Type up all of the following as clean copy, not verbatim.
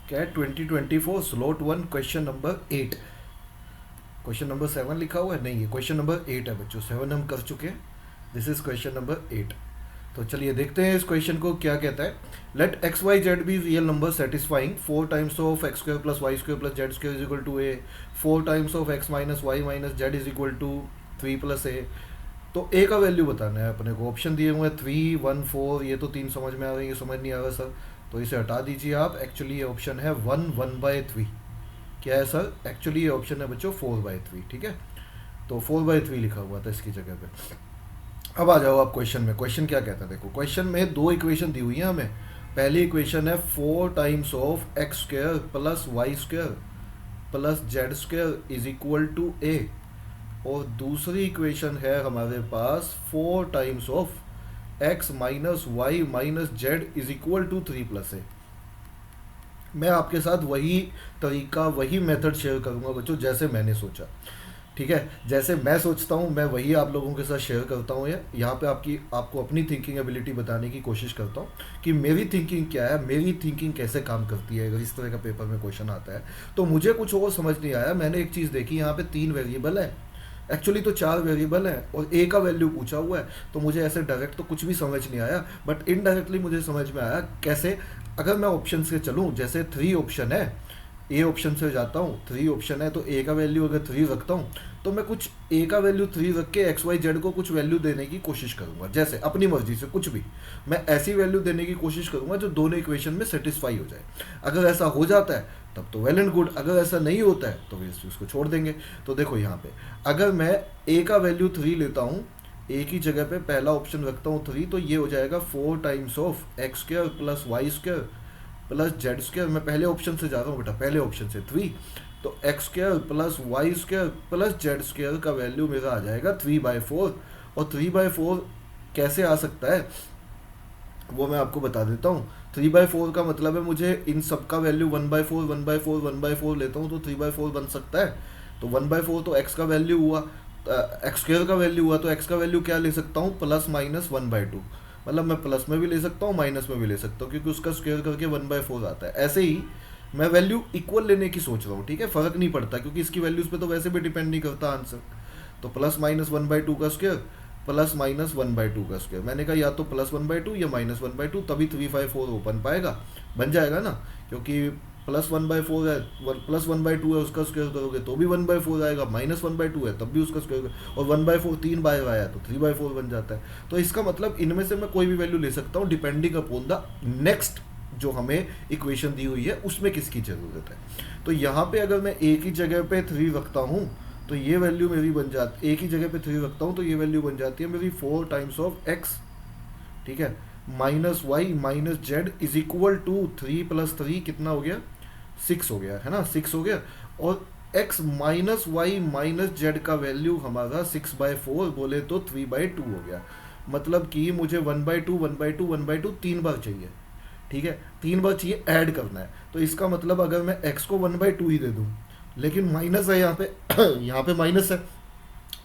Cat 2024 slot 1 question number 8। Question number 7 लिखा हुआ है, नहीं है, क्वेश्चन नंबर 8 है बच्चों। 7 हम कर चुके हैं, दिस इज क्वेश्चन नंबर 8। तो चलिए देखते हैं इस क्वेश्चन को क्या कहता है। Let x y z be real number satisfying 4 times of x square plus Y square plus Z square is equal to a, 4 times of x minus Y minus Z is equal to 3 plus a. तो a का value बताना है अपने को। Option दिए हुए हैं 3, 1, 4। ये तो 3 समझ में आ रही है, ये समझ नहीं आ रहा सर, तो इसे हटा दीजिए आप। एक्चुअली ये ऑप्शन है 1/3। क्या है सर? एक्चुअली ये ऑप्शन है बच्चों 4/3, ठीक है। तो 4/3 लिखा हुआ था इसकी जगह पे। अब आ जाओ आप क्वेश्चन में। क्वेश्चन क्या कहता है, देखो क्वेश्चन में दो इक्वेशन दी हुई है हमें। पहली इक्वेशन है 4 times of x square plus Y square plus Z square is equal to a, और दूसरी इक्वेशन है हमारे पास 4 times of x minus Y minus Z is equal to 3 plus a. मैं आपके साथ वही तरीका, वही मेथड शेयर करूंगा बच्चों जैसे मैंने सोचा, ठीक है। जैसे मैं सोचता हूँ मैं वही आप लोगों के साथ शेयर करता हूँ। यहाँ पे आपको अपनी थिंकिंग एबिलिटी बताने की कोशिश करता हूँ कि मेरी थिंकिंग क्या है, मेरी थिंकिंग कैसे काम करती है। अगर इस तरह का पेपर में क्वेश्चन आता है तो मुझे कुछ और समझ नहीं आया। मैंने एक चीज़ देखी, यहाँ पे 3 वेरिएबल है, एक्चुअली तो 4 वेरिएबल हैं और ए का वैल्यू पूछा हुआ है। तो मुझे ऐसे डायरेक्ट तो कुछ भी समझ नहीं आया, बट इनडायरेक्टली मुझे समझ में आया कैसे। अगर मैं ऑप्शन से चलूँ, जैसे 3 ऑप्शन है, ए ऑप्शन से जाता हूँ, 3 ऑप्शन है, तो ए का वैल्यू अगर 3 रखता हूँ तो मैं कुछ ए का वैल्यू 3 रख के एक्स वाई जेड को कुछ वैल्यू देने की कोशिश करूँगा। जैसे अपनी मर्जी से कुछ भी मैं ऐसी वैल्यू देने की कोशिश करूँगा जो दोनों इक्वेशन में सेटिस्फाई हो जाए। अगर ऐसा हो जाता है तब तो वेल एंड गुड, अगर ऐसा नहीं होता है तो फिर उसको छोड़ देंगे। तो देखो यहाँ पे अगर मैं ए का वैल्यू 3 लेता हूँ, ए की जगह पे पहला ऑप्शन रखता हूँ 3, तो ये हो जाएगा 4 times of x square plus Y square plus Z square. मैं पहले ऑप्शन से जा रहा हूँ बेटा, पहले ऑप्शन से 3, तो X square plus Y square plus Z square का वैल्यू मेरा आ जाएगा 3/4। और 3/4 कैसे आ सकता है वो मैं आपको बता देता हूँ। 3/4 का मतलब है मुझे इन सब का वैल्यू 1/4 1/4 1/4 लेता हूँ तो 3/4 बन सकता है। तो 1/4 तो एक्स का वैल्यू हुआ, एक्स स्क्वायर का वैल्यू हुआ, तो एक्स का वैल्यू क्या ले सकता हूँ, प्लस माइनस 1/2। मतलब मैं प्लस में भी ले सकता हूँ, माइनस में भी ले सकता हूँ, क्योंकि उसका स्क्वायर करके 1/4 आता है। ऐसे ही मैं वैल्यू इक्वल लेने की सोच रहा हूँ, ठीक है, फर्क नहीं पड़ता क्योंकि इसकी वैल्यूज पे तो वैसे भी डिपेंड नहीं करता आंसर। तो प्लस माइनस 1/2 का स्क्वायर प्लस माइनस 1/2 का स्क्वायर, मैंने कहा या तो प्लस 1/2 या माइनस 1/2, तभी 3/4 बन पाएगा, बन जाएगा ना, क्योंकि प्लस 1/4 है, प्लस 1/2 है, उसका स्क्वायर करोगे तो भी 1/4 आएगा, माइनस 1/2 है तब भी उसका स्क्वायर, और 1/4 3 बार आया तो 3/4 बन जाता है। तो इसका मतलब इनमें से मैं कोई भी वैल्यू ले सकता हूँ डिपेंडिंग अपॉन द नेक्स्ट जो हमें इक्वेशन दी हुई है उसमें किसकी ज़रूरत है। तो यहाँ पे अगर मैं ए की जगह पे 3 रखता हूँ तो ये वैल्यू मेरी बन जाती, ए की जगह पे 3 रखता हूँ तो ये वैल्यू बन जाती है मेरी 4 टाइम्स ऑफ एक्स, ठीक है, minus Y minus Z is equal to 3 plus 3 कितना हो गया, 6 हो गया, है ना, 6 हो गया। और x minus Y minus Z का वैल्यू हमारा 6/4 बोले तो 3/2 हो गया। मतलब कि मुझे 1/2 1/2 1/2 3 बार चाहिए, ठीक है, 3 बार चाहिए, ऐड करना है। तो इसका मतलब अगर मैं x को 1/2 ही दे दूँ, लेकिन माइनस है यहाँ पे यहाँ पे माइनस है,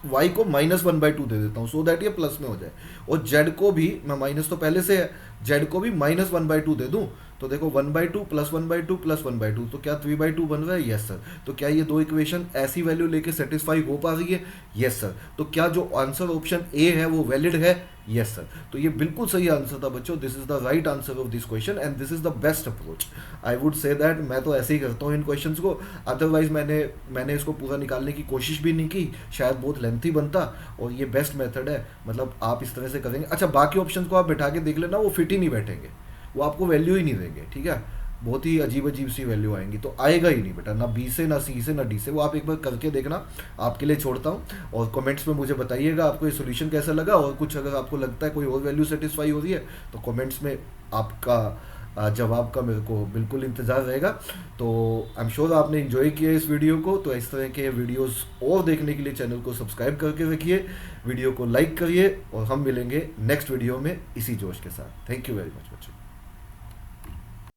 y को -1/2 दे देता हूँ सो दैट ये प्लस में हो जाए, और z को भी मैं माइनस तो पहले से है, z को भी -1/2 दे दूँ, तो देखो 1/2 प्लस 1/2 प्लस 1/2, तो क्या 3/2 बन रहा है, यस सर। तो क्या ये दो इक्वेशन ऐसी वैल्यू लेके सेटिस्फाई हो पा रही है, यस सर। तो क्या जो आंसर ऑप्शन ए है वो वैलिड है, यस सर। तो ये बिल्कुल सही आंसर था बच्चों, this is the right answer of this question and this is the best approach. I would say that मैं तो ऐसे ही करता हूँ इन क्वेश्चंस को, अदरवाइज मैंने इसको पूरा निकालने की कोशिश भी नहीं की, शायद बहुत लेंथी बनता, और ये बेस्ट मेथड है। मतलब आप इस तरह से करेंगे। अच्छा, बाकी ऑप्शन को आप बैठा के देख लेना, वो फिट ही नहीं बैठेंगे, वो आपको वैल्यू ही नहीं देंगे, ठीक है, बहुत ही अजीब अजीब सी वैल्यू आएंगी, तो आएगा ही नहीं बेटा, ना बी से ना सी से ना डी से। वो आप एक बार करके देखना, आपके लिए छोड़ता हूँ, और कमेंट्स में मुझे बताइएगा आपको ये सोल्यूशन कैसा लगा, और कुछ अगर आपको लगता है कोई और वैल्यू सेटिस्फाई हो रही है तो कमेंट्स में आपका जवाब का मेरे को बिल्कुल इंतज़ार रहेगा। तो आई एम श्योर आपने इन्जॉय किया इस वीडियो को। तो इस तरह के वीडियोस और देखने के लिए चैनल को सब्सक्राइब करके रखिए, वीडियो को लाइक करिए, और हम मिलेंगे नेक्स्ट वीडियो में इसी जोश के साथ। थैंक यू वेरी मच बच्चों।